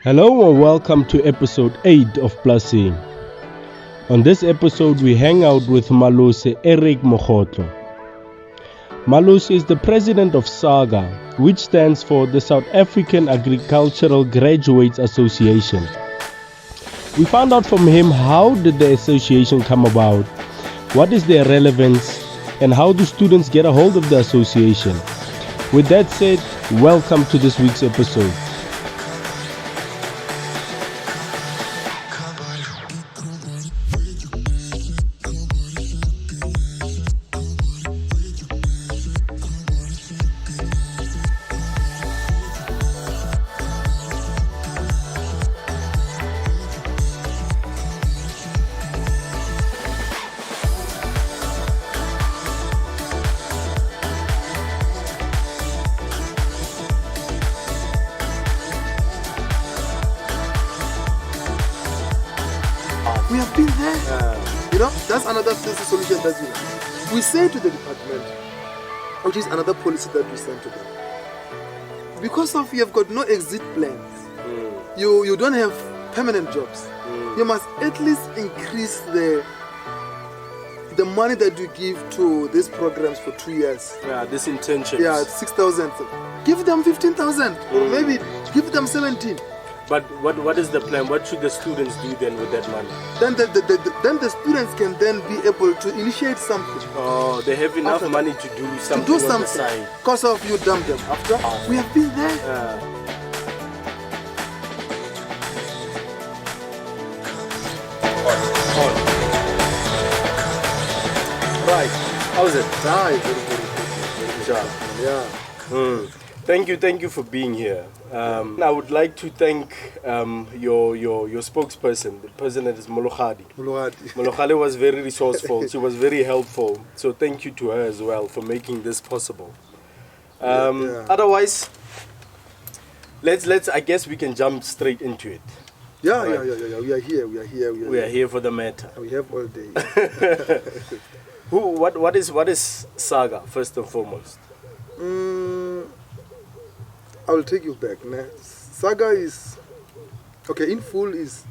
Hello and welcome to episode 8 of Plusing. On this episode, we hang out with Malose Eric Mokgotho. Malose is the president of SAAGA, which stands for the South African Agricultural Graduates Association. We found out from him how did the association come about, what is their relevance, and how do students get a hold of the association. With that said, welcome to this week's episode. We have been there. That's another solution that we say to the department, which is another policy that we send to them. Because of you have got no exit plans, you don't have permanent jobs. You must at least increase the money that you give to these programs for 2 years. Yeah, this internships. Yeah, 6,000. Give them 15,000, or maybe give them 17. But what is the plan? What should the students do then with that money? Then the students can then be able to initiate something. Oh, they have enough money to do something. To do something. Because of you dump them. After we have been there. Right. How's it? Very job. Yeah. Thank you for being here. I would like to thank your spokesperson. The person that is MOLOGADI. MOLOGADI was very resourceful. She was very helpful. So thank you to her as well for making this possible. Otherwise, let's. I guess we can jump straight into it. Yeah. We are here. We are here for the matter. We have all day. What is SAAGA first and foremost? I will take you back. SAAGA is, in full is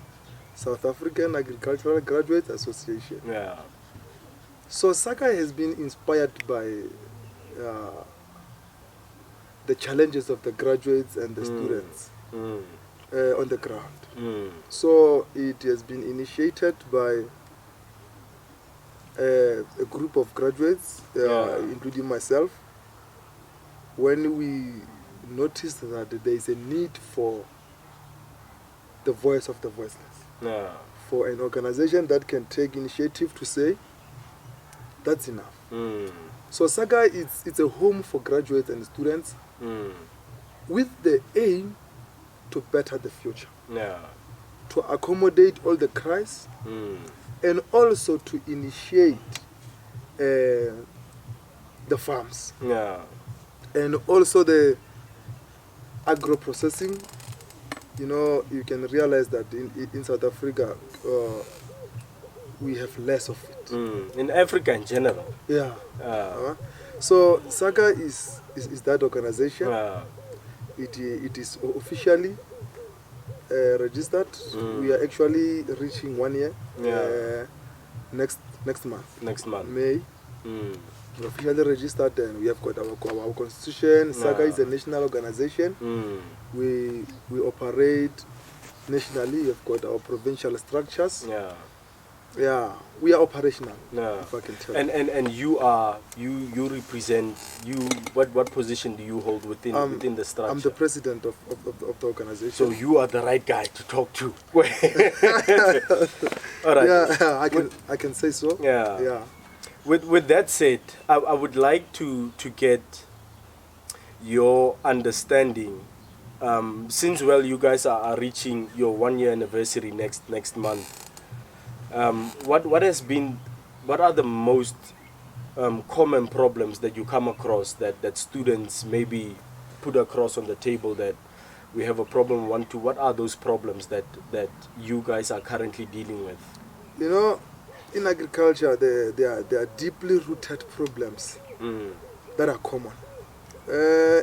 South African Agricultural Graduates Association. Yeah. So SAAGA has been inspired by the challenges of the graduates and the students on the ground. So it has been initiated by a group of graduates, including myself, when we noticed that there is a need for the voice of the voiceless, for an organization that can take initiative to say that's enough. So SAAGA it's a home for graduates and students with the aim to better the future, to accommodate all the cries, and also to initiate the farms, and also the agro-processing. You can realize that in South Africa we have less of it. In Africa in general. So SAAGA is that organization. It is officially registered. We are actually reaching 1 year next month. May. We're officially registered, and we have got our constitution. SAAGA is a national organization. We operate nationally. We have got our provincial structures. We are operational. If I can tell. And you represent what position do you hold within the structure? I'm the president of the organization. So you are the right guy to talk to. All right. Yeah, I can say so. Yeah. With that said, I would like to get your understanding. Since you guys are reaching your 1 year anniversary next month. What are the most common problems that you come across that students maybe put across on the table that we have a problem? What are those problems that you guys are currently dealing with? In agriculture, there are deeply rooted problems that are common.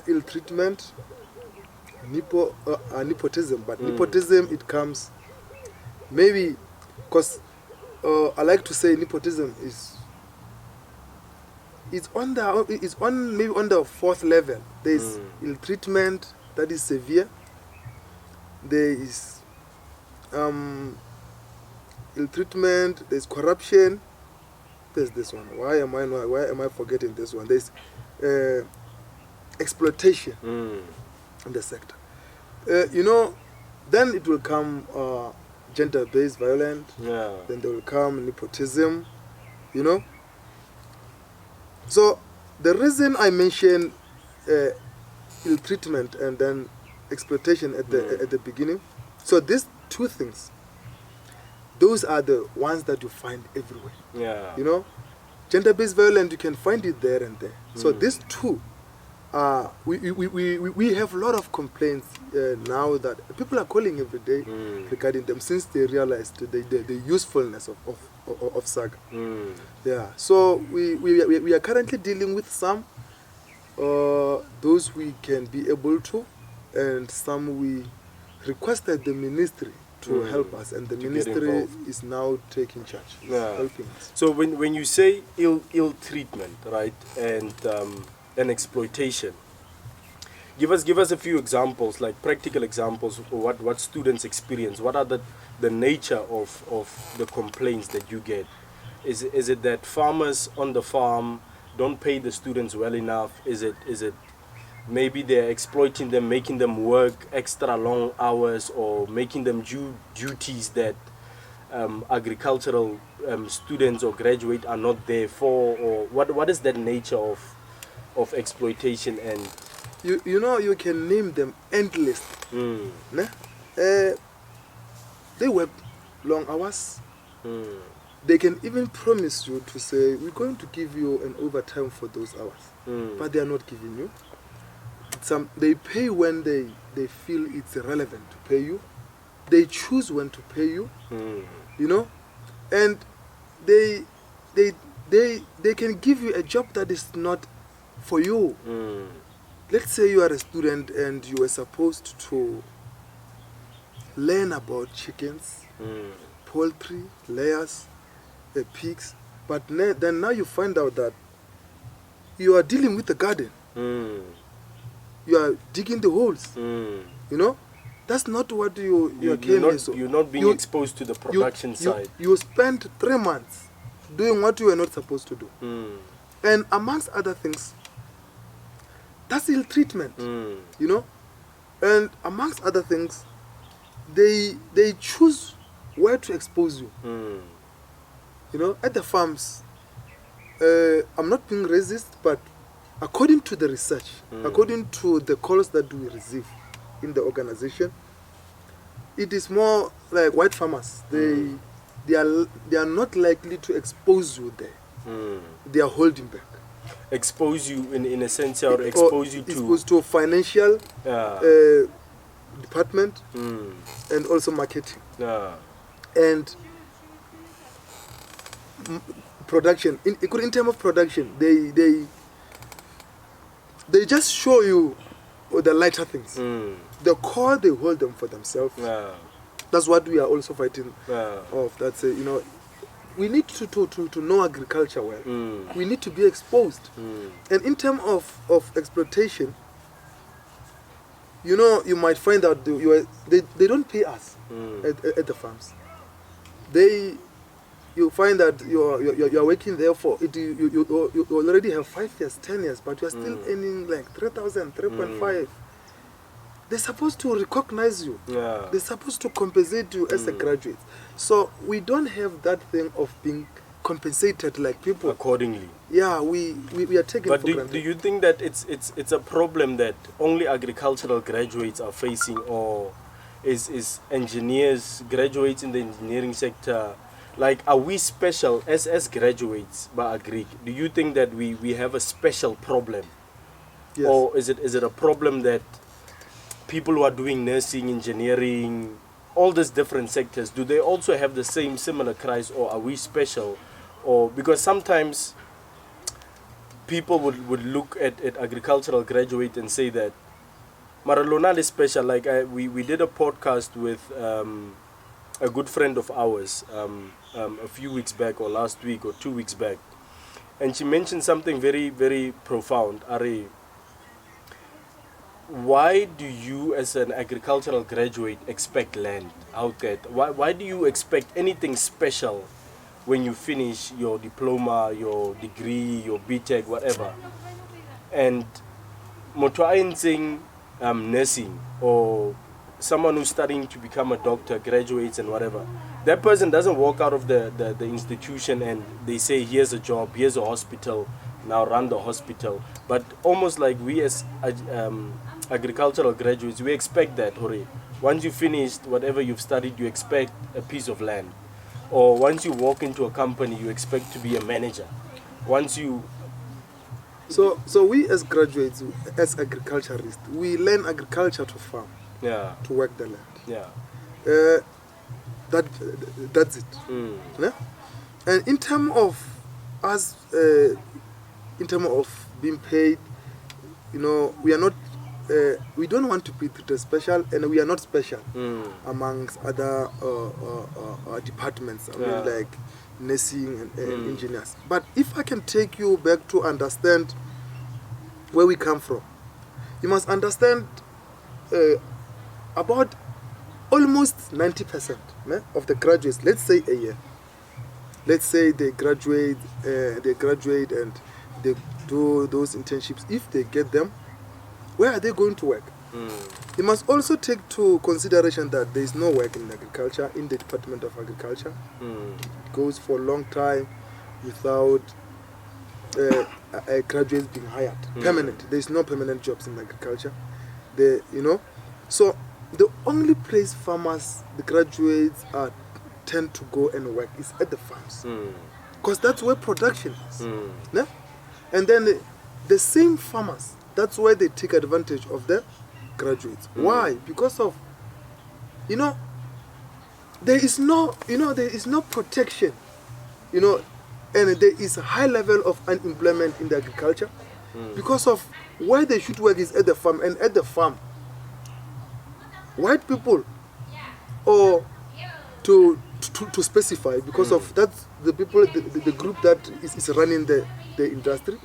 Ill treatment, nepotism, but nepotism, it comes maybe because I like to say nepotism is it's on maybe on the fourth level. There's ill treatment that is severe. There is ill treatment. There's corruption. There's this one. Why am I forgetting this one? There's exploitation in the sector. Then it will come gender-based violence. Yeah. Then there will come nepotism. So the reason I mentioned ill treatment and then exploitation at the beginning. So these two things, those are the ones that you find everywhere. Yeah. Gender-based violence, you can find it there and there. So these two, we have a lot of complaints now that people are calling every day regarding them since they realized the usefulness of SAAGA. Yeah. So we are currently dealing with some, those we can be able to, and some we requested the ministry to help us, and the ministry is now taking charge, helping us. So when you say ill treatment, right, and exploitation, give us a few examples, like practical examples of what students experience. What are the nature of the complaints that you get? Is it that farmers on the farm don't pay the students well enough? Is it maybe they're exploiting them, making them work extra long hours, or making them do duties that agricultural students or graduates are not there for? Or what is that nature of exploitation? And you can name them endless. They work long hours. They can even promise you to say, we're going to give you an overtime for those hours, but they are not giving you. They pay when they feel it's relevant to pay you. They choose when to pay you, and they can give you a job that is not for you. Let's say you are a student and you are supposed to learn about chickens, poultry, layers, pigs, but then now you find out that you are dealing with the garden. You are digging the holes. That's not what you came here. So you're not being exposed to the production side. You spent 3 months doing what you were not supposed to do. And amongst other things, that's ill treatment. And amongst other things, they choose where to expose you. At the farms, I'm not being racist, but according to the research, according to the calls that we receive in the organization, it is more like white farmers. They are not likely to expose you there. They are holding back. Expose you in a sense, or expose you to a financial department and also marketing and production. In terms of production, they just show you the lighter things. The core, they hold them for themselves. That's what we are also fighting of. That's we need to know agriculture well. We need to be exposed. And in terms of exploitation, you might find out they don't pay us at the farms. You find that you're working there for it. You already have 5 years, 10 years, but you're still earning like 3,000, 3.5. They're supposed to recognize you. They're supposed to compensate you as a graduate. So we don't have that thing of being compensated like people accordingly. Yeah, we are taking. But do you think that it's a problem that only agricultural graduates are facing, or is engineers, graduates in the engineering sector? Like, are we special as graduates by Agri? Do you think that we have a special problem? Yes. Or is it a problem that people who are doing nursing, engineering, all these different sectors, do they also have the similar cries, or are we special? Or because sometimes people would look at agricultural graduate and say that Maralona is special. Like we did a podcast with a good friend of ours a few weeks back, or last week, or 2 weeks back, and she mentioned something very, very profound. Ari, why do you, as an agricultural graduate, expect land out there? Why do you expect anything special when you finish your diploma, your degree, your BTech, whatever? And nursing, or someone who's studying to become a doctor, graduates and whatever, that person doesn't walk out of the institution and they say, here's a job, here's a hospital, now run the hospital. But almost like we as agricultural graduates, we expect that, hooray. Once you finished whatever you've studied, you expect a piece of land. Or once you walk into a company, you expect to be a manager. Once you... So we as graduates, as agriculturists, we learn agriculture to farm, Yeah. to work the land. Yeah. That's it. Yeah? And in terms of us, in terms of being paid, we are not, we don't want to be treated special, and we are not special amongst other departments. I mean, like nursing and engineers. But if I can take you back to understand where we come from, you must understand about almost 90% of the graduates, let's say a year, let's say they graduate and they do those internships. If they get them, where are they going to work? You must also take to consideration that there is no work in agriculture, in the Department of Agriculture. It goes for a long time without graduates being hired. Permanent. There is no permanent jobs in agriculture. So the only place farmers, the graduates, tend to go and work is at the farms, because that's where production is. Yeah? And then the same farmers, that's where they take advantage of the graduates. Why? Because of, there is no protection, and there is a high level of unemployment in the agriculture, because of where they should work is at the farm, and at the farm, white people, or to specify, because of that's the people, the group that is running the industry.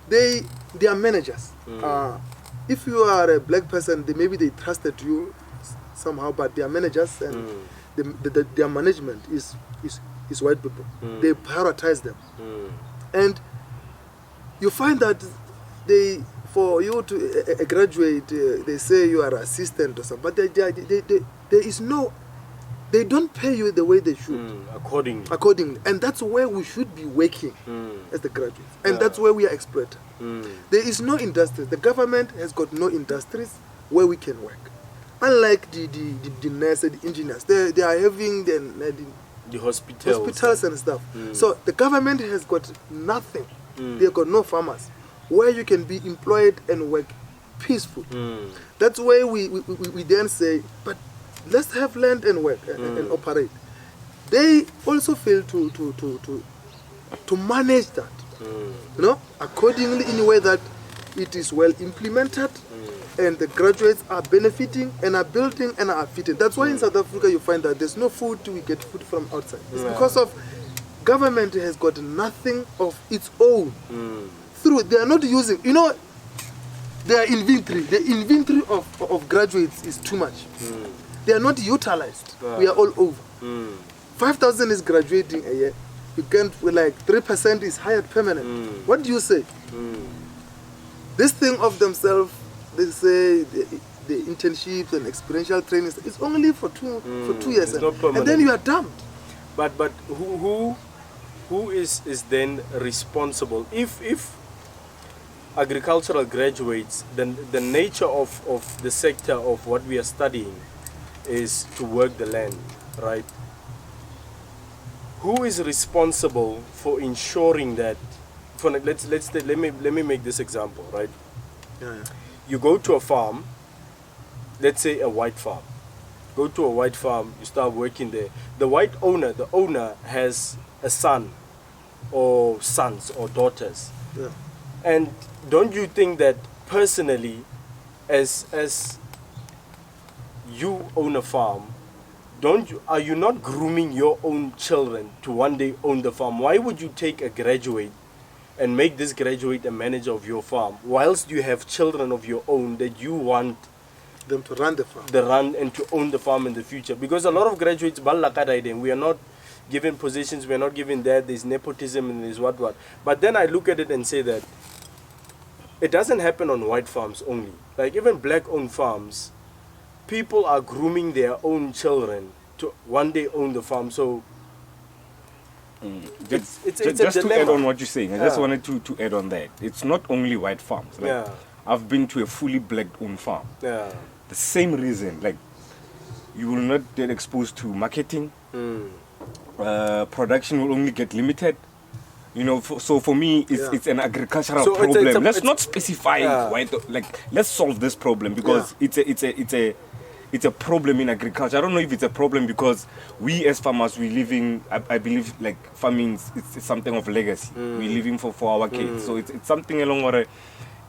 They are managers. If you are a black person, maybe they trusted you somehow, but they are managers, and their management is white people. They prioritize them, and you find that for you to graduate, they say you are an assistant or something, but there is no. They don't pay you the way they should. Accordingly. And that's where we should be working as the graduates. And that's where we are exploited. There is no industry. The government has got no industries where we can work. Unlike the nurses, the engineers, they are having the hospitals and stuff. So the government has got nothing. They've got no farmers where you can be employed and work peaceful. That's why we then say, but let's have land and work and operate. They also fail to manage that, accordingly, in a way that it is well implemented, and the graduates are benefiting and are building and are fitting. That's why in South Africa you find that there's no food, we get food from outside. It's because of government has got nothing of its own. They are not using, their inventory. The inventory of graduates is too much. They are not utilized. We are all over. 5,000 is graduating a year. You can't, 3% is hired permanent. What do you say? This thing of themselves, they say the internships and experiential training is only for two years, and then you are dumped. But who is then responsible if agricultural graduates, then the nature of the sector of what we are studying is to work the land, right? Who is responsible for ensuring that? Let me make this example, right? You go to a farm, let's say a white farm. Go to a white farm, you start working there. The owner has a son, or sons, or daughters. And don't you think that personally as you own a farm, are you not grooming your own children to one day own the farm? Why would you take a graduate and make this graduate a manager of your farm, whilst you have children of your own that you want them to run the farm, and to own the farm in the future? Because a lot of graduates, we are not given positions, we are not given that. There's nepotism and there's what. But then I look at it and say that it doesn't happen on white farms only. Like even black-owned farms, people are grooming their own children to one day own the farm. So Just a to dilemma. add on what you're saying, I just wanted to add on that. It's not only white farms. Like, I've been to a fully black-owned farm. Yeah. The same reason, like you will not get exposed to marketing. Production will only get limited. You know, so for me, it's an agricultural problem. Let's not specify white. Like, let's solve this problem because it's a problem in agriculture. I don't know if it's a problem because we as farmers, we living. I believe like farming it's something of legacy. We living for our kids. So it's something along where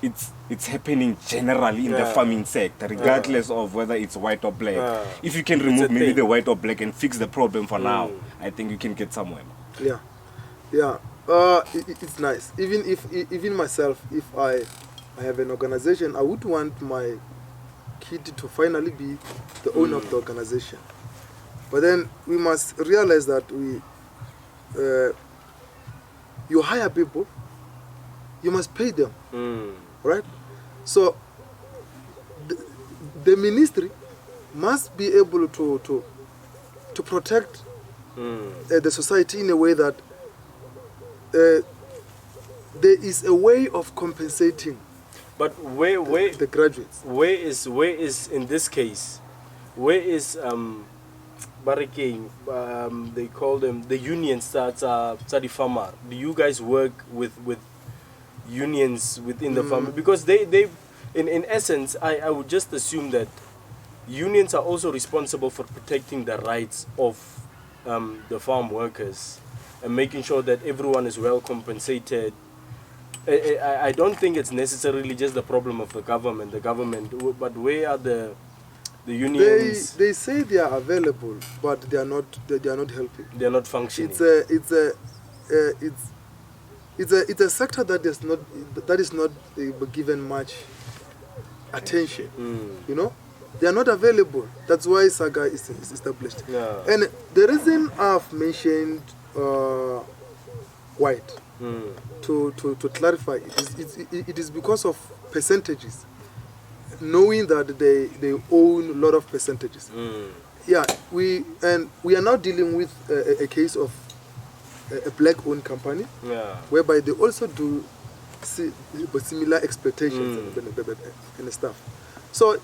it's happening generally in the farming sector, regardless of whether it's white or black. If you can remove maybe the white or black and fix the problem for now, I think you can get somewhere. It's nice. Even myself, if I have an organization, I would want my kid to finally be the owner of the organization. But then we must realize that you hire people, you must pay them, right? So the ministry must be able to protect the society in a way that there is a way of compensating. But where the graduates? Where is in this case? Where is Baraking? They call them the unions that the farmer. Do you guys work with unions within the farm? Because they in essence, I would just assume that unions are also responsible for protecting the rights of the farm workers and making sure that everyone is well compensated. I don't think it's necessarily just the problem of the government, but where are the unions? They say they are available, but they are not helping. They are not functioning. It's a sector that is not given much attention. You know, they are not available. That's why SAAGA is established. And the reason I've mentioned white to clarify it is because of percentages, knowing that they own a lot of percentages. We are now dealing with a case of a black-owned company, whereby they also do similar exploitations and stuff. So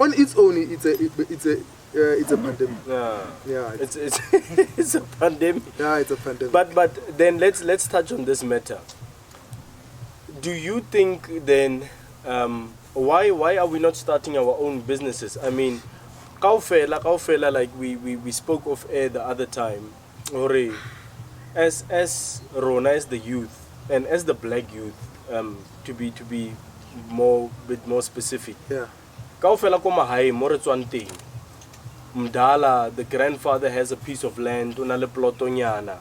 on its own, it's a pandemic. It's a pandemic. Yeah, it's a pandemic. But then let's touch on this matter. Do you think then why are we not starting our own businesses? I mean, kaufela, like we spoke of air the other time. As Rona, as the youth and as the black youth, to be bit more specific. Kaufela koma hai more tswanteng. Mdala, the grandfather has a piece of land, unale plotonyana.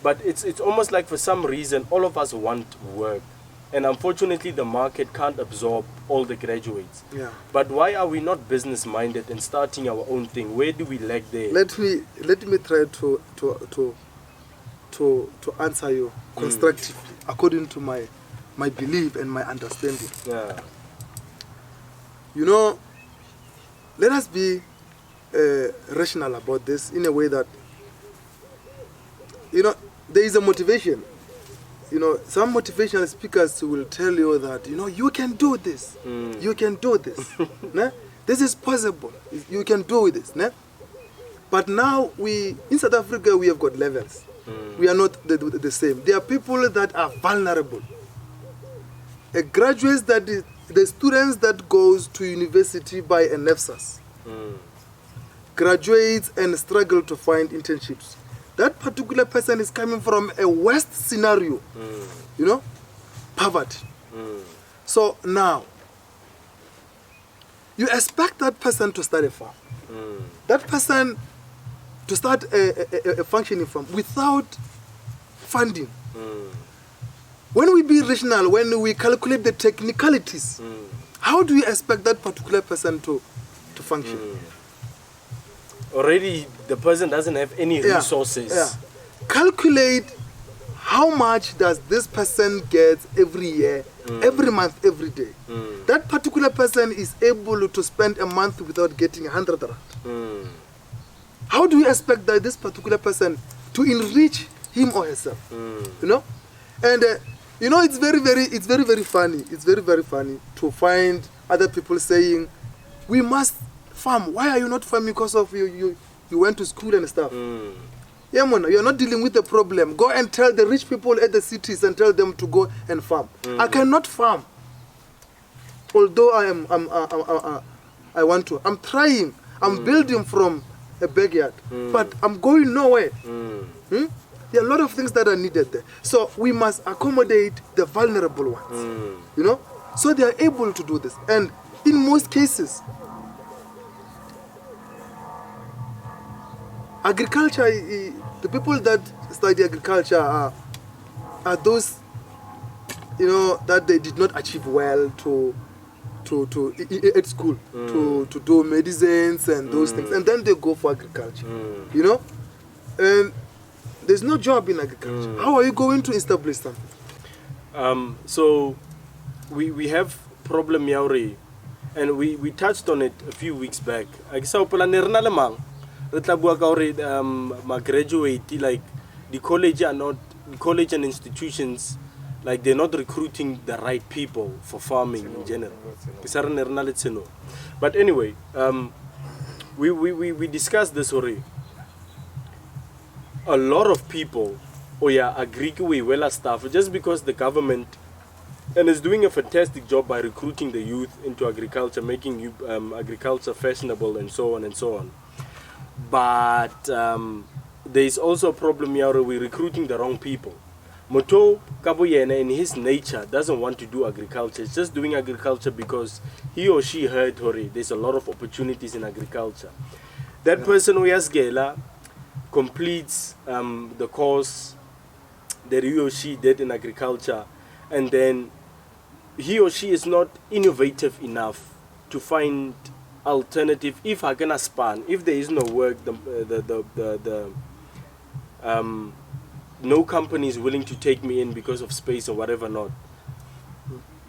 But it's almost like for some reason all of us want work, and unfortunately the market can't absorb all the graduates. But why are we not business minded and starting our own thing? Where do we lack there? Let me try to answer you constructively according to my belief and my understanding. You know, let us be rational about this in a way that, you know, there is a motivation. You know, some motivational speakers will tell you that, you know, you can do this. You can do this. Né? This is possible. You can do this. Né? But now in South Africa, we have got levels. We are not the same. There are people that are vulnerable. Graduates the students that goes to university by a NEFSAS. Graduates and struggle to find internships. That particular person is coming from a West scenario, you know, poverty. So now, you expect that person to start a farm. That person to start a functioning farm without funding. When we be rational, when we calculate the technicalities, how do you expect that particular person to function? Already the person doesn't have any resources. Calculate how much does this person get every year, every month, every day. That particular person is able to spend a month without getting 100 rand. How do you expect that this particular person to enrich him or herself? You know, and you know, it's very funny. It's very funny to find other people saying, "We must farm. Why are you not farming? Because of you went to school and stuff." Yeah, man, you're not dealing with the problem. Go and tell the rich people at the cities and tell them to go and farm. I cannot farm. Although I want to. I'm trying. I'm building from a backyard, but I'm going nowhere. There are a lot of things that are needed there. So we must accommodate the vulnerable ones, you know, so they are able to do this. And in most cases, agriculture, the people that study agriculture are those, you know, that they did not achieve well at school to do medicines and those things, and then they go for agriculture, you know, and there's no job in agriculture. How are you going to establish something? So we have problem yauri, and we touched on it a few weeks back. Graduate, like the college and institutions, like they're not recruiting the right people for farming in general. But anyway, we discussed this already. A lot of people agree with well staff just because the government and is doing a fantastic job by recruiting the youth into agriculture, making agriculture fashionable and so on and so on. But there is also a problem here. We're recruiting the wrong people. Moto Kabuyena in his nature doesn't want to do agriculture. He's just doing agriculture because he or she heard there's a lot of opportunities in agriculture. That person who has Gela completes the course that he or she did in agriculture, and then he or she is not innovative enough to find alternative. If I can span, if there is no work, no company is willing to take me in because of space or whatever not.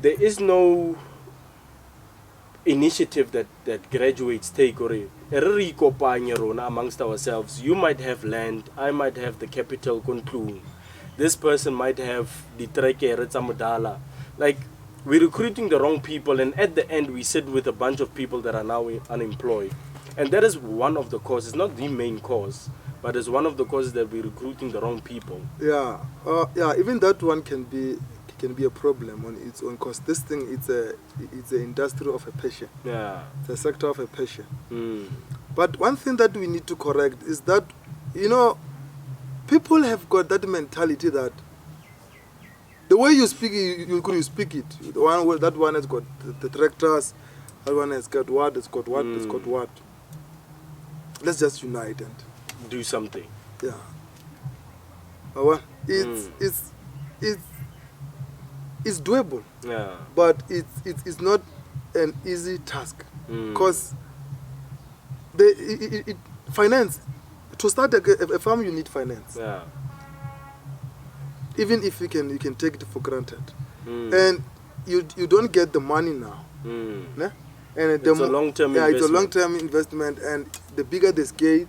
There is no initiative that graduates take amongst ourselves. You might have land, I might have the capital conclude. This person might have the treke. Like, we're recruiting the wrong people, and at the end we sit with a bunch of people that are now unemployed. And that is one of the causes, not the main cause, but it's one of the causes that we're recruiting the wrong people. Yeah, even that one can be a problem on its own, because this thing it's an industry of a passion. Yeah, it's a sector of a passion. But one thing that we need to correct is that, you know, people have got that mentality that the way you speak, you speak it. That one has got the tractors, that one has got what, it's got what, it's got what. Let's just unite and do something. Yeah. Well, it's doable. Yeah. But it's not an easy task, because finance, to start a farm you need finance. Yeah. Even if you can take it for granted, and you don't get the money now. Nah? And it's a long-term investment. Yeah, it's a long-term investment, and the bigger the scale,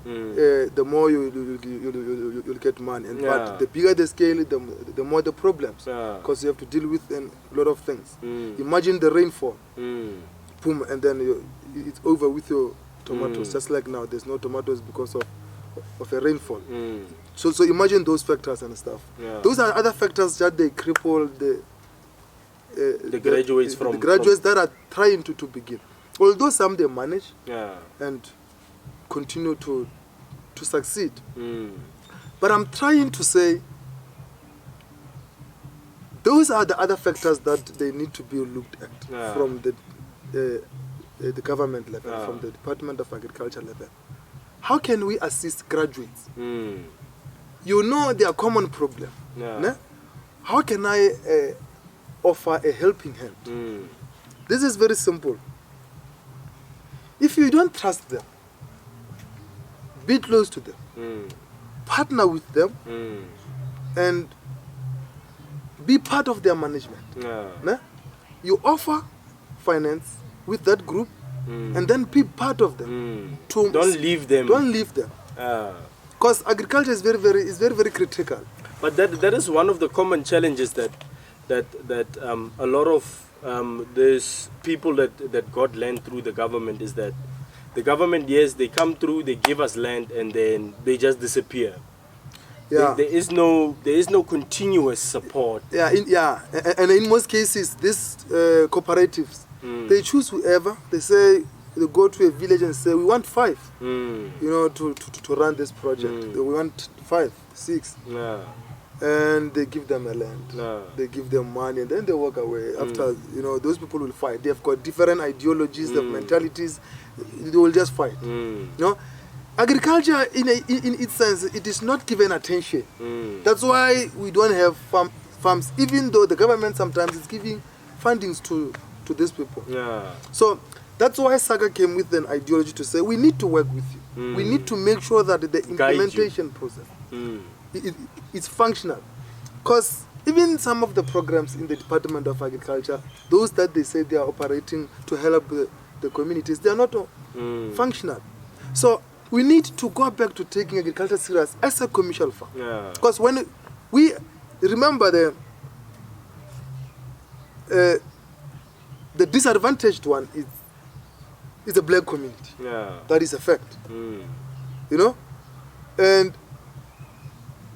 the more you'll get money. And but the bigger the scale, the more the problems, because you have to deal with a lot of things. Imagine the rainfall, boom, and then it's over with your tomatoes. Just like now, there's no tomatoes because of a rainfall. So imagine those factors and stuff. Yeah. Those are other factors that they cripple the graduates the graduates that are trying to begin. Although some they manage and continue to succeed. But I'm trying to say those are the other factors that they need to be looked at from the the government level, from the Department of Agriculture level. How can we assist graduates? You know their common problem. Ne? How can I offer a helping hand? This is very simple. If you don't trust them, be close to them, partner with them, and be part of their management. Ne? You offer finance with that group, and then be part of them. Don't leave them. Don't leave them. Because agriculture is very critical. But that is one of the common challenges that a lot of these people that got land through the government is that the government, yes, they come through, they give us land, and then they just disappear. Yeah. There is no continuous support. And in most cases, these cooperatives, they choose whoever. They say, they go to a village and say, we want 5, to run this project. We want 5, 6. And they give them a land. They give them money, and then they walk away. After, those people will fight. They've got different ideologies, their mentalities. They will just fight. Agriculture, in its sense, it is not given attention. That's why we don't have farms, even though the government sometimes is giving fundings to these people. So that's why SAAGA came with an ideology to say, we need to work with you. We need to make sure that the implementation process is functional. Because even some of the programs in the Department of Agriculture, those that they say they are operating to help the communities, they are not functional. So we need to go back to taking agriculture serious as a commercial farm. Because when we remember the disadvantaged one is the black community. That is a fact. And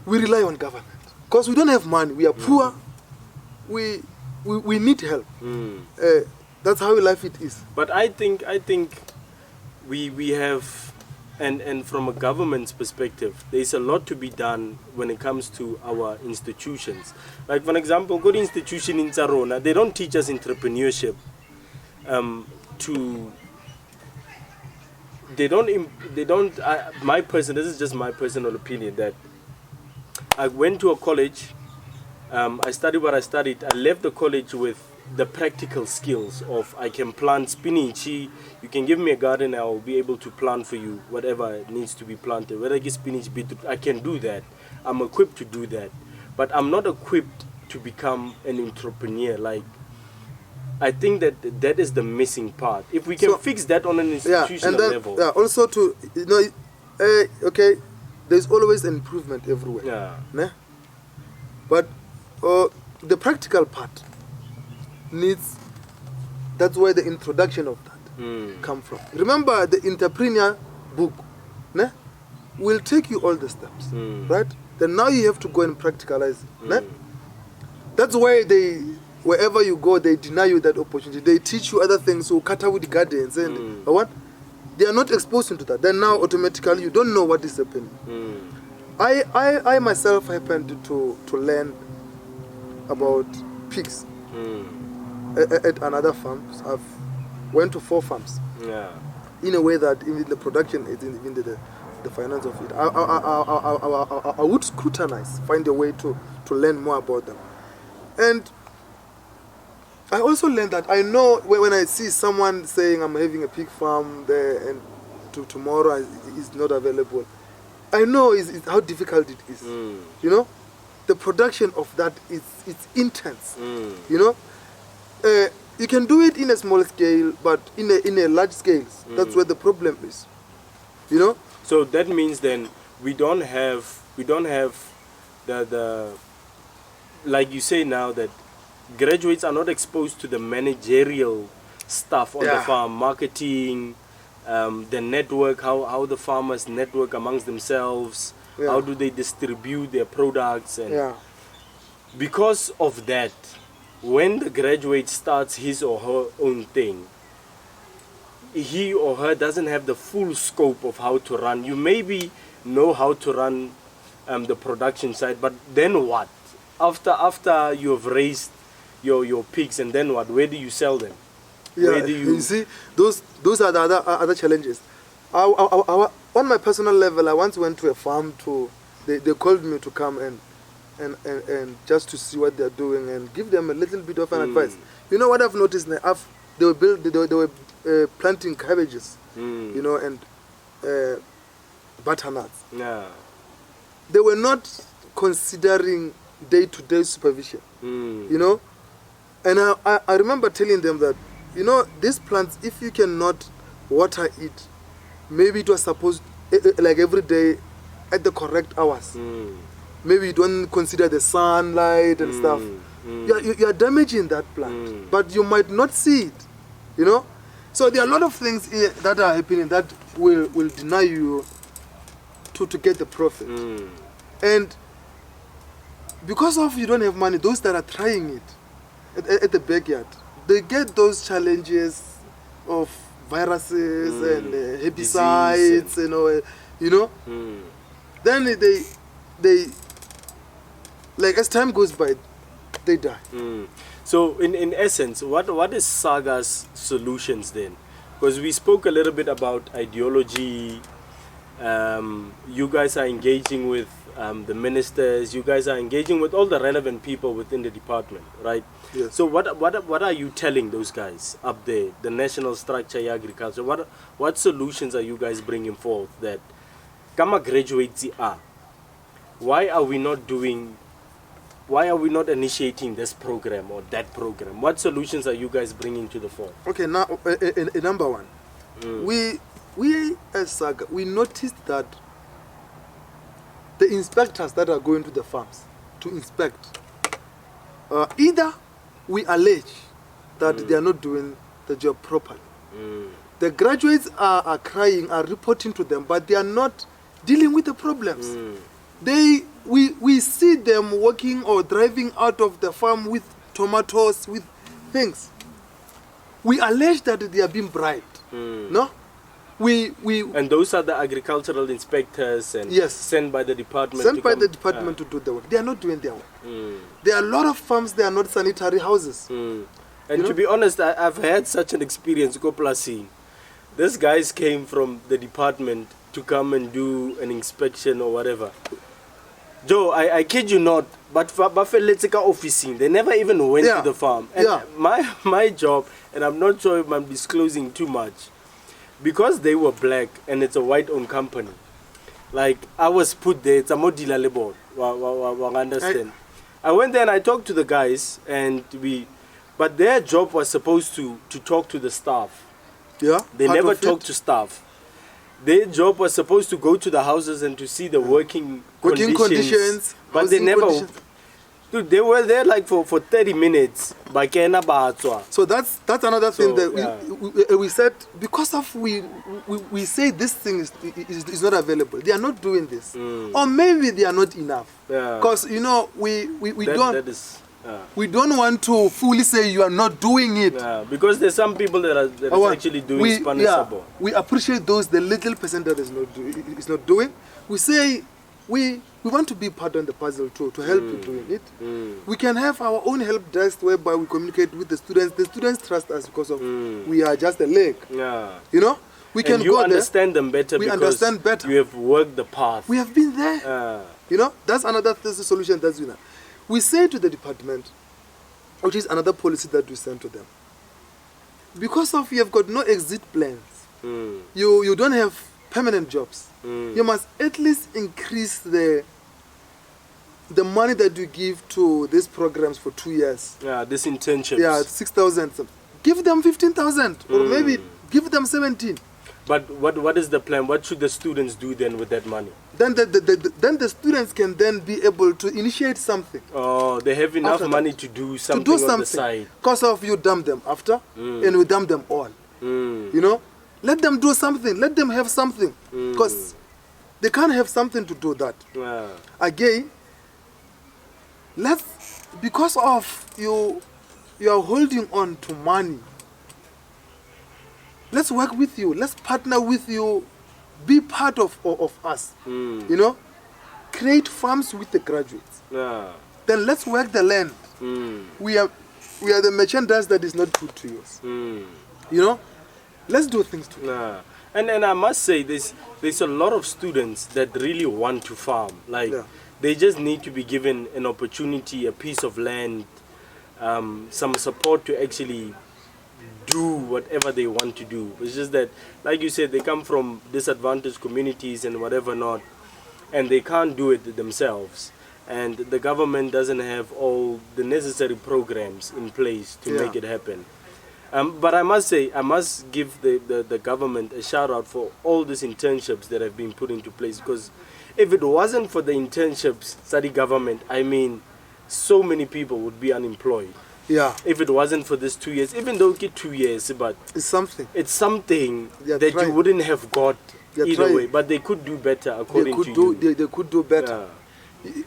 we rely on government because we don't have money. We are poor. We need help. That's how life it is. But I think we have, and from a government's perspective, there is a lot to be done when it comes to our institutions. Like, for example, good institution in Tsarona, they don't teach us entrepreneurship. This is just my personal opinion, that I went to a college, I studied what I studied, I left the college with the practical skills of, I can plant spinach, you can give me a garden, I will be able to plant for you whatever needs to be planted, whether it's spinach, beetroot, I can do that. I'm equipped to do that. But I'm not equipped to become an entrepreneur. Like, I think that is the missing part. If we can fix that on an institutional level. Yeah, also to, okay, there's always an improvement everywhere. Né? But the practical part needs, that's where the introduction of that come from. Remember the entrepreneur book, né? Will take you all the steps, right? Then now you have to go and practicalize it. Né? That's why wherever you go, they deny you that opportunity. They teach you other things, so with gardens and what? They are not exposed to that. Then now automatically you don't know what is happening. I myself happened to learn about pigs at another farm. I've went to 4 farms. In a way that even the production, even the finance of it, I would scrutinize, find a way to learn more about them. And I also learned that I know when I see someone saying I'm having a pig farm there and tomorrow is not available, I know how difficult it is. The production of that it's intense. You can do it in a small scale, but in a large scale, that's where the problem is. So that means then we don't have the like you say now, that graduates are not exposed to the managerial stuff on the farm, marketing, the network, how the farmers network amongst themselves, how do they distribute their products, and because of that, when the graduate starts his or her own thing, he or her doesn't have the full scope of how to run. You maybe know how to run the production side, but then what? After you have raised your pigs, and then what? Where do you sell them? Yeah, Where do you see, those are the other challenges. On my personal level, I once went to a farm they called me to come and just to see what they're doing and give them a little bit of an advice. You know what I've noticed? They were planting cabbages, you know, and butternuts. Yeah. They were not considering day-to-day supervision, you know. And I remember telling them that, you know, these plants, if you cannot water it, maybe it was supposed, like every day, at the correct hours. Maybe you don't consider the sunlight and stuff. You are damaging that plant, but you might not see it, you know. So there are a lot of things that are happening that will deny you to get the profit. And because of you don't have money, those that are trying it at the backyard, they get those challenges of viruses and herbicides, you know. Then they like as time goes by, they die. So in essence, what is SAAGA's solutions then? Because we spoke a little bit about ideology. You guys are engaging with the ministers. You guys are engaging with all the relevant people within the department, right? Yes. So what are you telling those guys up there, the national structure agriculture? What solutions are you guys bringing forth that Kama graduates are? Why are we not initiating this program or that program? What solutions are you guys bringing to the fore? Okay, now number one, we as SAAGA, we noticed that the inspectors that are going to the farms to inspect, either we allege that they are not doing the job properly. The graduates are crying, are reporting to them, but they are not dealing with the problems. We see them walking or driving out of the farm with tomatoes, with things. We allege that they are being bribed. No? And those are the agricultural inspectors and sent by the department. Sent by the department to do the work. They are not doing their work. There are a lot of farms, they are not sanitary houses. And to be honest, I've had such an experience, Koplasing. These guys came from the department to come and do an inspection or whatever. Joe, I kid you not, but officing, they never even went to the farm. And my job, and I'm not sure if I'm disclosing too much, because they were black and it's a white-owned company. Like, I was put there, it's a modila labor, understand. I went there and I talked to the guys, but their job was supposed to talk to the staff. Yeah. They never talked to staff. Their job was supposed to go to the houses and to see the working conditions. But they never. Dude, they were there like for 30 minutes. So that's another thing that we said, because of we say this thing is not available. They are not doing this, or maybe they are not enough. Because we don't want to fully say you are not doing it. Because there's some people that are actually doing Spanish sabo. We appreciate those, the little percent that is not doing. We say we want to be part of the puzzle too, to help you doing it. We can have our own help desk whereby we communicate with the students. The students trust us because of we are just a leg. You know, we can go understand them better. We understand better. You have worked the path. We have been there. You know, that's another solution. That's we say to the department, which is another policy that we send to them. Because of you have got no exit plans, you don't have permanent jobs. You must at least increase the money that you give to these programs for 2 years. This internships. 6,000. Give them 15,000, or maybe give them 17. But what is the plan? What should the students do then with that money? Then the students can then be able to initiate something. Oh, they have enough money to do something on the side. Because of you dump them after, and we dump them all. You know, let them do something. Let them have something, because they can't have something to do that. Again, because of you are holding on to money. Let's work with you. Let's partner with you. Be part of us. You know, create farms with the graduates. Then let's work the land. We are the merchandise that is not good to use. You know, let's do things together. And I must say, there's a lot of students that really want to farm. Like, they just need to be given an opportunity, a piece of land, some support to actually do whatever they want to do. It's just that, like you said, they come from disadvantaged communities and whatever not, and they can't do it themselves. And the government doesn't have all the necessary programs in place to make it happen. But I must say, I must give the government a shout out for all these internships that have been put into place, because if it wasn't for the internships, study government, I mean, so many people would be unemployed. Yeah. If it wasn't for this 2 years, even though get 2 years, but it's something. It's something that you wouldn't have got either way. But they could do better, according to you. They could do better.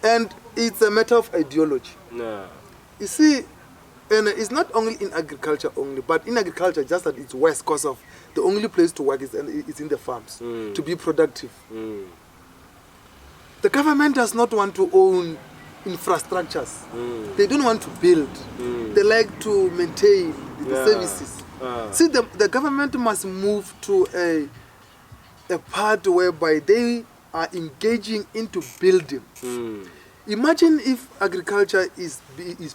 And it's a matter of ideology. You see, and it's not only in agriculture only, but in agriculture, just that it's worse because of the only place to work is in the farms, to be productive. The government does not want to own infrastructures. They don't want to build. They like to maintain the services. See, the government must move to a part whereby they are engaging into building. Imagine if agriculture is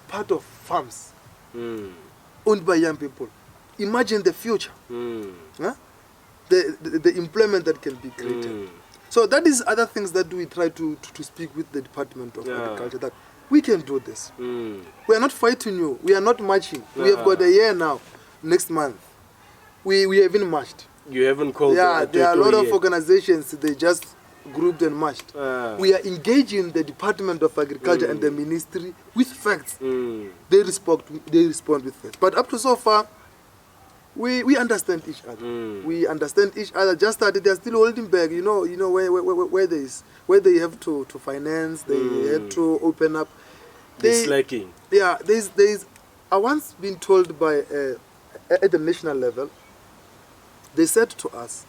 part of farms owned by young people. Imagine the future. The employment that can be created. So that is other things that we try to speak with the Department of Agriculture, that we can do this. We are not fighting you. We are not marching. We have got a year now. Next month, we haven't marched. You haven't called. Yeah, there are a lot of organizations. They just grouped and marched. We are engaging the Department of Agriculture and the Ministry with facts. They respond with facts. But up to so far, we understand each other. We understand each other. Just that they are still holding back. You know where they have to finance. They have to open up. They're slacking. Yeah, there's. I once been told by at the national level. They said to us,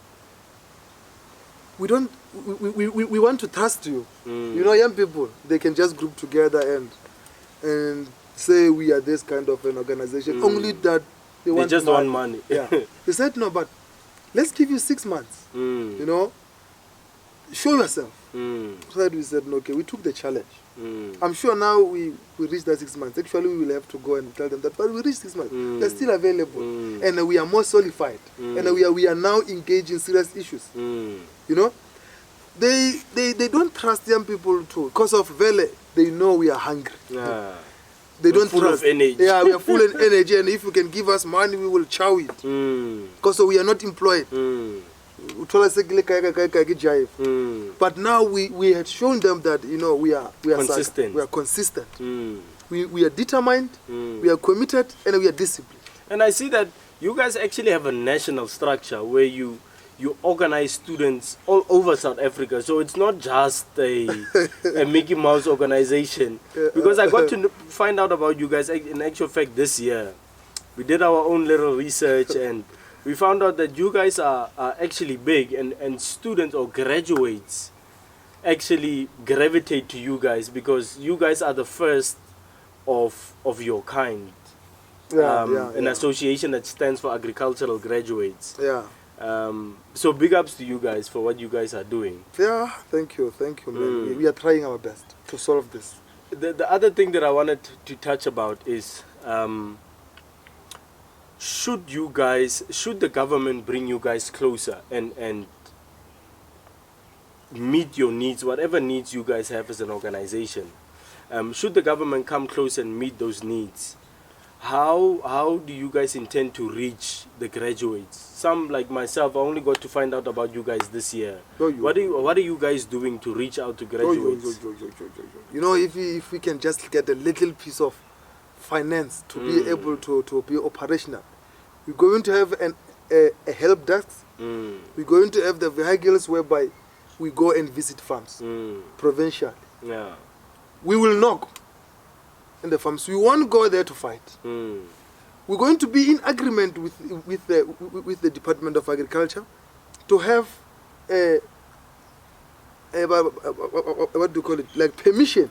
we want to trust you. You know, young people, they can just group together and say we are this kind of an organization. Only that they just want money. Yeah. They said, no, but let's give you 6 months. You know, show yourself. So that we said, no, okay, we took the challenge. I'm sure now we reached that 6 months. Actually, we will have to go and tell them that, but we reached 6 months. They're still available. And we are more solidified. And we are now engaged in serious issues. You know, they don't trust young people too. Because of Vele, they know we are hungry. They don't full trust. Of energy. Yeah, we are full of energy, and if you can give us money, we will chow it. Because we are not employed. But now we had shown them that, you know, we are consistent. We are consistent. We are determined. We are committed, and we are disciplined. And I see that you guys actually have a national structure where you organize students all over South Africa. So it's not just a Mickey Mouse organization. Because I got to find out about you guys in actual fact this year. We did our own little research and we found out that you guys are actually big, and students or graduates actually gravitate to you guys because you guys are the first of your kind. An association that stands for agricultural graduates. So big ups to you guys for what you guys are doing. Yeah, thank you, man. We are trying our best to solve this. The other thing that I wanted to touch about is should the government bring you guys closer and meet your needs, whatever needs you guys have as an organization, should the government come close and meet those needs, how do you guys intend to reach the graduates? Some like myself, I only got to find out about you guys this year. What are you guys doing to reach out to graduates? You know, if we can just get a little piece of finance to be able to be operational, we're going to have a help desk. We're going to have the vehicles whereby we go and visit farms provincially. We will knock in the farms. We won't go there to fight. We're going to be in agreement with the Department of Agriculture to have what do you call it, like permission.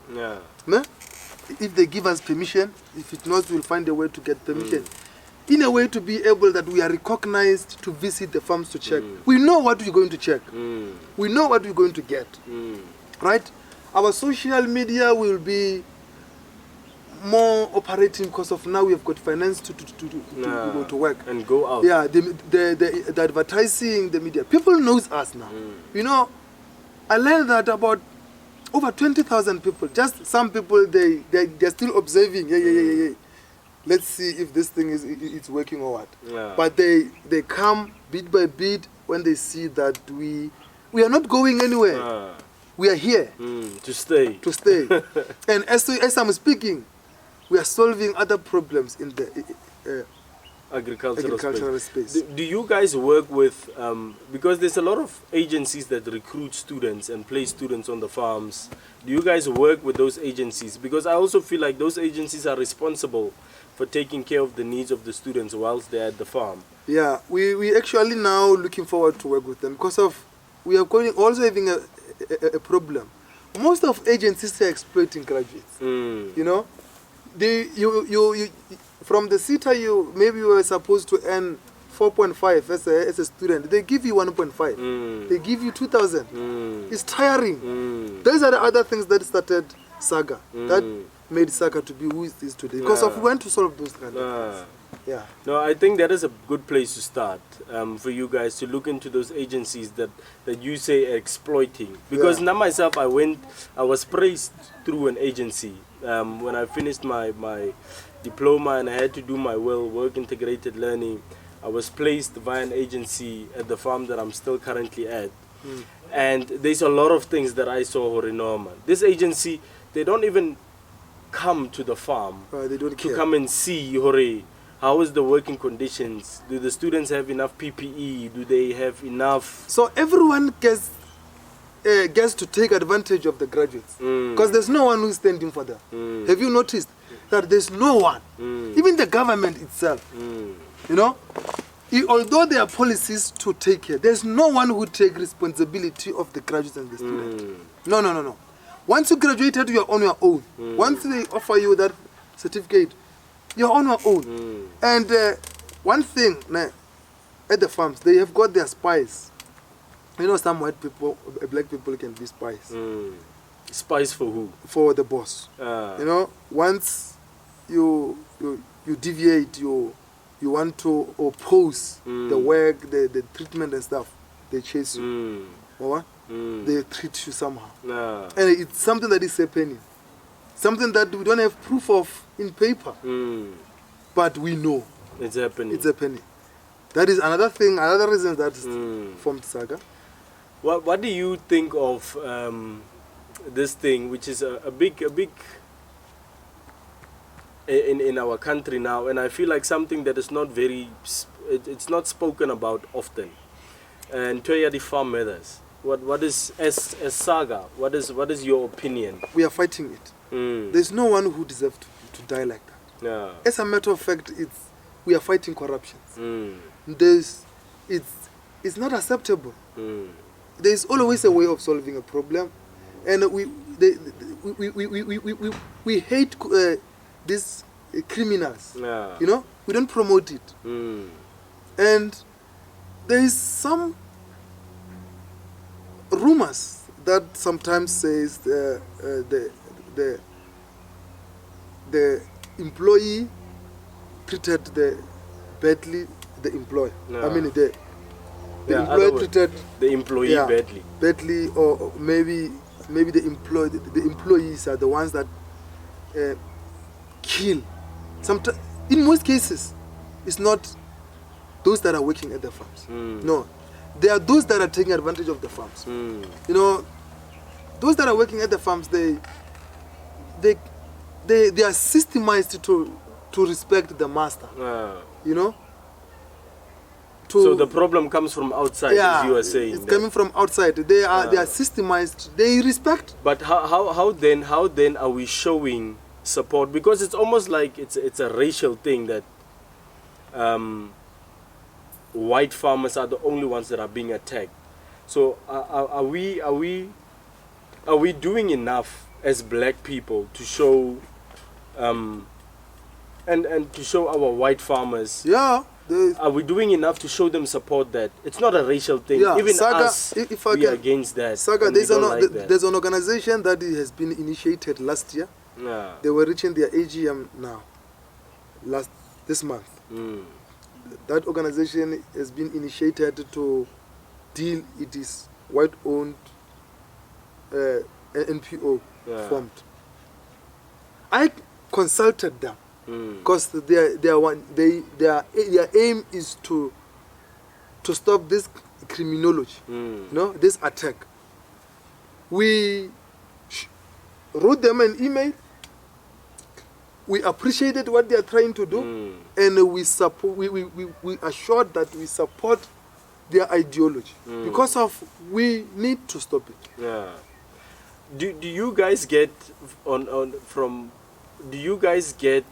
If they give us permission, if it not, we'll find a way to get permission. in a way to be able that we are recognized to visit the farms to check. We know what we're going to check. We know what we're going to get. Right? Our social media will be more operating because of now we have got finance to go to work. And go out. Yeah, the advertising, the media. People knows us now. You know, I learned that about over 20,000 people. Just some people, they're still observing. Yeah. Let's see if this thing it's working or what. Yeah. But they come bit by bit when they see that we are not going anywhere. We are here to stay. To stay. And as I'm speaking, we are solving other problems in the agricultural space. Do you guys work with, because there's a lot of agencies that recruit students and place students on the farms. Do you guys work with those agencies? Because I also feel like those agencies are responsible for taking care of the needs of the students whilst they're at the farm. Yeah, we actually now looking forward to work with them because of we are going also having a problem. Most of agencies are exploiting graduates. You know, you from the CETA maybe you were supposed to earn 4.5 as a student. They give you 1.5. They give you 2,000. It's tiring. Those are the other things that started SAAGA. That made SAAGA to be who it is today. Because of we want to solve those kind of things. Yeah. No, I think that is a good place to start for you guys to look into those agencies that you say are exploiting. Because now myself, I was praised through an agency when I finished my diploma and I had to do my work integrated learning. I was placed via an agency at the farm that I'm still currently at. And there's a lot of things that I saw Horinoma. This agency, they don't even come to the farm they don't to care. come and see Hore. How is the working conditions? Do the students have enough PPE? Do they have enough? So everyone gets to take advantage of the graduates because there's no one who's standing for them. Have you noticed that there's no one, even the government itself, you know, although there are policies to take care, there's no one who take responsibility of the graduates and the students. No. Once you graduated, you're on your own. Once they offer you that certificate, you're on your own. And one thing at the farms, they have got their spies. You know, some white people, black people can be spies. Spies for who? For the boss. You know, once you deviate, you want to oppose the work, the treatment and stuff, they chase you. Or what? They treat you somehow. And it's something that is happening. Something that we don't have proof of in paper. But we know. It's happening. It's happening. That is another thing, another reason that formed SAAGA. What do you think of this thing, which is a big in our country now, and I feel like something that is not very, it's not spoken about often. And Toya the farm matters. What is as SAAGA? What is your opinion? We are fighting it. There's no one who deserves to die like that. As a matter of fact, we are fighting corruption. It's not acceptable. There's always a way of solving a problem, and we hate these criminals. You know, we don't promote it. And there is some rumors that sometimes says the employee treated badly the employer. I mean the employee treated the employee badly, or maybe the employees are the ones that kill. Sometimes, in most cases, it's not those that are working at the farms. No, they are those that are taking advantage of the farms. You know, those that are working at the farms, they are systemized to respect the master. You know. So the problem comes from outside, as you are saying. It's coming from outside. They are systemized. They respect. But how then are we showing support? Because it's almost like it's a racial thing that white farmers are the only ones that are being attacked. So are we doing enough as black people to show And to show our white farmers. Yeah. Are we doing enough to show them support that it's not a racial thing? Yeah, Even SAAGA, us, if I we can, are against that. SAAGA, that. there's an organization that has been initiated last year. Yeah. They were reaching their AGM now, this month. That organization has been initiated to deal. It is white-owned NPO formed. I consulted them because their aim is to stop this criminology, this attack. We wrote them an email. We appreciated what they are trying to do, and we support. We assured that we support their ideology because of we need to stop it. Yeah. Do you guys get from? Do you guys get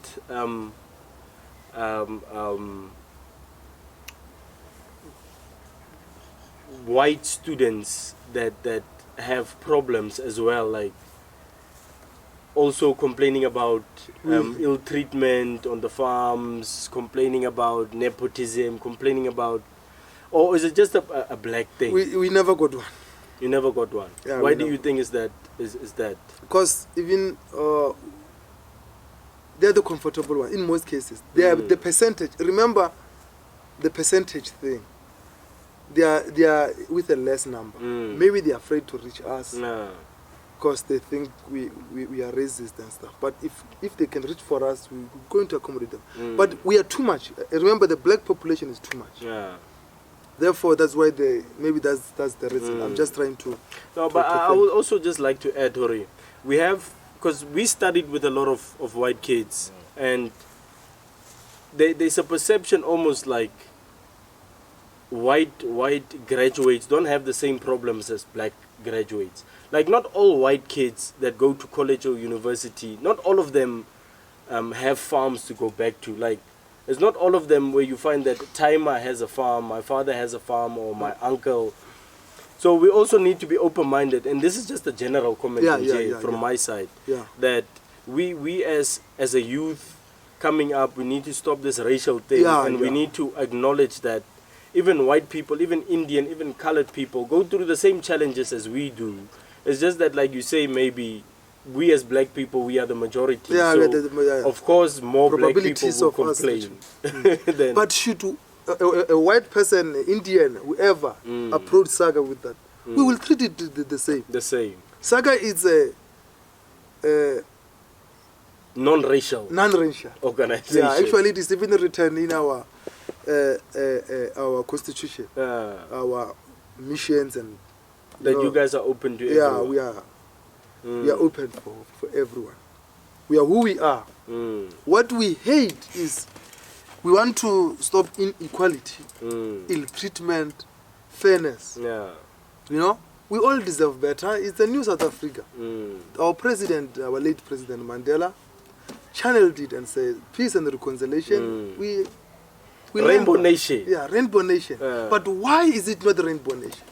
white students that have problems as well, like also complaining about ill treatment on the farms, complaining about nepotism, complaining about, or is it just a black thing? We never got one. You never got one. Yeah, why do you think is that? Because even they're the comfortable one in most cases. They are the percentage. Remember the percentage thing. They are with a less number. Maybe they're afraid to reach us because they think we are racist and stuff. But if they can reach for us, we're going to accommodate them. But we are too much. Remember, the black population is too much. Therefore, that's why maybe that's the reason. I'm just trying to. No, but I would also just like to add, Hori, we have, because we studied with a lot of white kids, and there's a perception almost like white graduates don't have the same problems as black graduates. Like, not all white kids that go to college or university, not all of them have farms to go back to. Like, it's not all of them where you find that Taima has a farm, my father has a farm, or my uncle. So we also need to be open-minded, and this is just a general comment from my side, that we as a youth coming up, we need to stop this racial thing, and we need to acknowledge that even white people, even Indian, even colored people go through the same challenges as we do. It's just that, like you say, maybe we as black people, we are the majority. Of course, more black people will complain. But should a white person, Indian, whoever, approach SAAGA with that, we will treat it the same. The same. SAAGA is a non-racial organization. Yeah, actually, it is even written in our constitution, our missions, and that you guys are open to everyone. We are open for everyone. We are who we are. What we hate is we want to stop inequality, ill treatment, fairness. You know, we all deserve better. It's the new South Africa. Our president, our late President Mandela, channeled it and said, peace and reconciliation. We Rainbow Nation. Yeah, Rainbow Nation. But why is it not Rainbow Nation?